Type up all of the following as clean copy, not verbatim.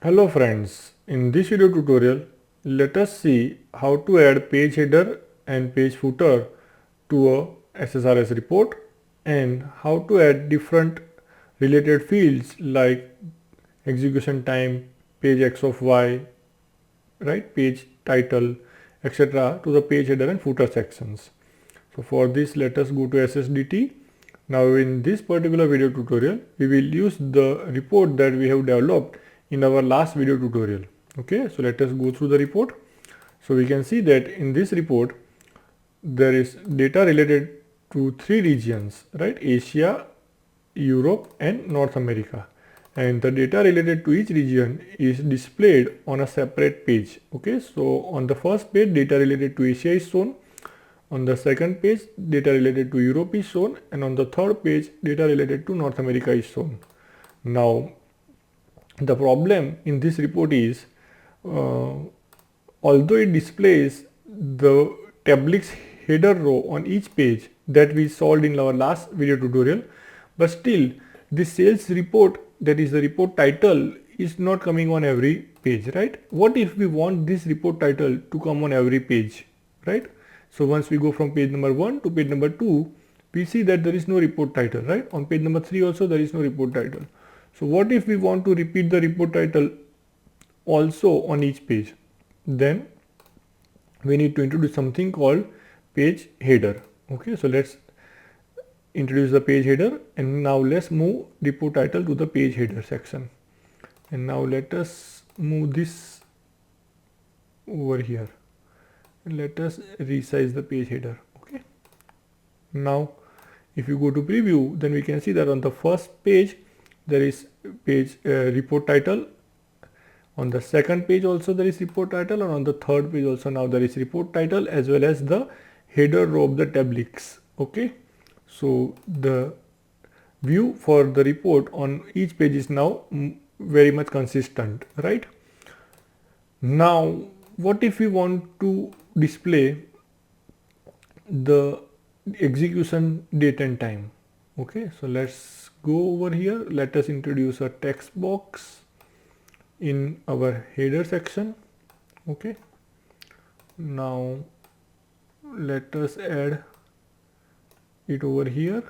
Hello friends, in this video tutorial let us see how to add page header and page footer to a SSRS report and how to add different related fields like execution time, page X of Y, right, page title, etc. to the page header and footer sections. So for this let us go to SSDT. Now in this particular video tutorial we will use the report that we have developed in our last video tutorial. Okay, so let us go through the report. So we can see that in this report there is data related to three regions, right, Asia, Europe and North America, and the data related to each region is displayed on a separate page. Okay, so on the first page data related to Asia is shown, on the second page data related to Europe is shown, and on the third page data related to North America is shown. Now the problem in this report is although it displays the tablix header row on each page that we solved in our last video tutorial, but still this sales report, that is the report title, is not coming on every page, right? What if we want this report title to come on every page, right? So once we go from page number 1 to page number 2, we see that there is no report title, right? On page number 3 also there is no report title. So what if we want to repeat the report title also on each page? Then we need to introduce something called page header. Okay, so let's introduce the page header, and now let's move report title to the page header section. And now let us move this over here. Let us resize the page header. Okay, now if you go to preview, then we can see that on the first page there is page report title, on the second page also there is report title, and on the third page also now there is report title as well as the header row of the tablix. Okay, so the view for the report on each page is now very much consistent, right? Now what if we want to display the execution date and time? Okay, so let's go over here. Let us introduce a text box in our header section. Okay, now let us add it over here.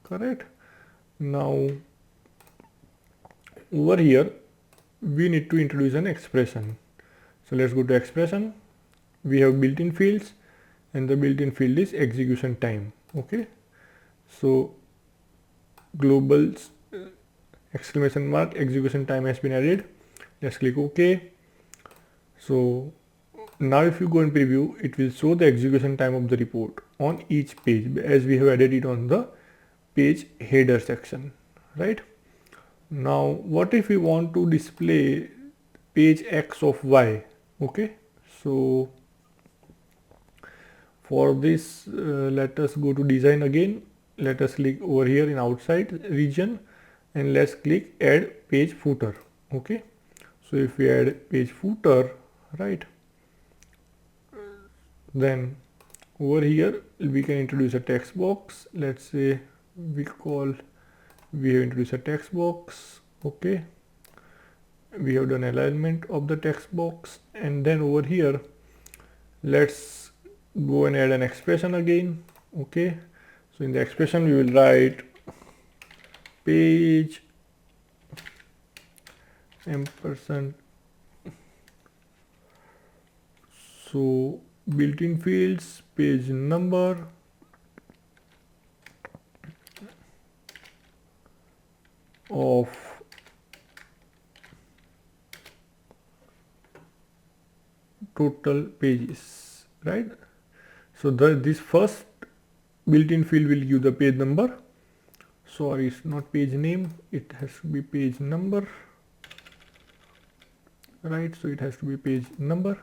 Correct. Now over here we need to introduce an expression. So let's go to expression. We have built-in fields and the built-in field is execution time. Okay, so global exclamation mark execution time has been added. Let's click OK. So now if you go in preview, it will show the execution time of the report on each page as we have added it on the page header section, right? Now what if we want to display page X of Y? Okay, so for this let us go to design again. Let us click over here in outside region and let's click add page footer. Okay, so if we add page footer, right, then over here we can introduce a text box. Let's say we have introduced a text box. Okay, we have done alignment of the text box, and then over here let's go and add an expression again. Okay, so in the expression we will write page ampersand, so built-in fields, page number, of total pages, right? So this first built-in field will give the page number. Sorry, it's not page name, it has to be page number, right? So it has to be page number,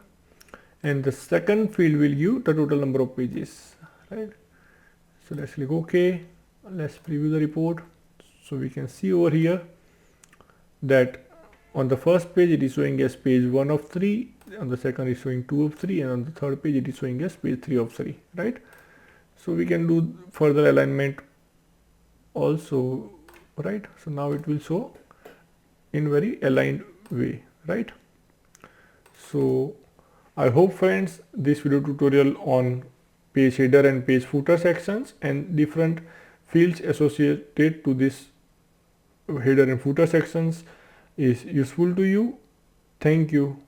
and the second field will give the total number of pages, right? So let's click OK. Let's preview the report. So we can see over here that on the first page it is showing as page 1 of 3, on the second is showing 2 of 3, and on the third page it is showing as page 3 of 3, right? So we can do further alignment also, right? So now it will show in very aligned way, right? So I hope friends this video tutorial on page header and page footer sections and different fields associated to this header and footer sections is useful to you. Thank you.